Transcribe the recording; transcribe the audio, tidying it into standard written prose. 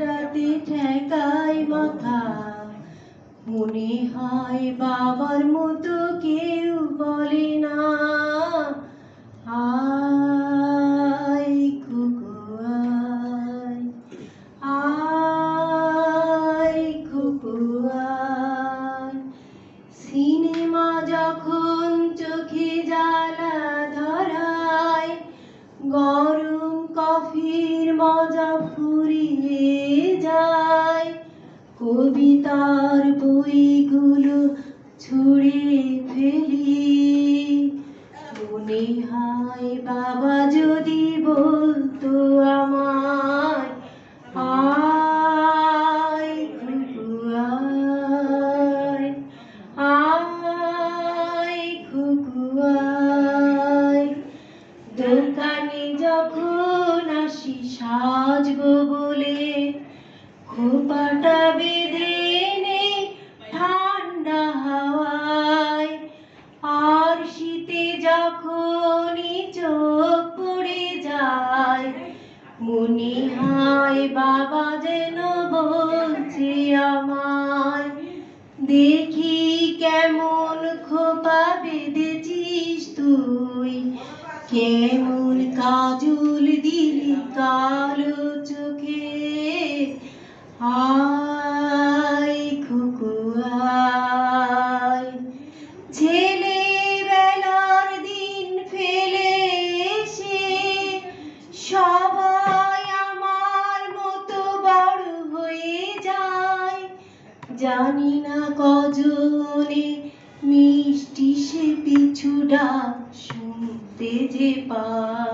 হাঁটাতে ঠেকাই মাথা, মনে হয় বাবার মতো কেউ বলে না আয় খুকু আয়, আয় খুকু আয়। সিনেমা যখন চোখে জ্বালা ধরায়, গরম কফির মজা ফুরিয়ে যায়, কবিতার বইগুলো ছুঁড়ে ফেলি, মনে হয় বাবা যদি বলতো আমায় আয় খুকু আয়, আয় খুকু আয়। দোকানে যখন আসি সাজবো বলে, খোঁপাটা বেঁধে নে ঠান্ডা হাওয়ায়, আর শীতে যখনই চোখ পড়ে যায়, মনে হয় বাবা যেন বলছে আমায় দেখি কেমন খোপা বেঁধেছিস তুই, কেমন কাজল দিলি কালো চোখে, আয় খুকু আয়। ছেলেবেলার দিন ফেলে এসে সবাই আমার মতো বড় হয়ে যায়, জানি না কজনে মিষ্টি সে পিছু ডাক শুনতে যে পায়।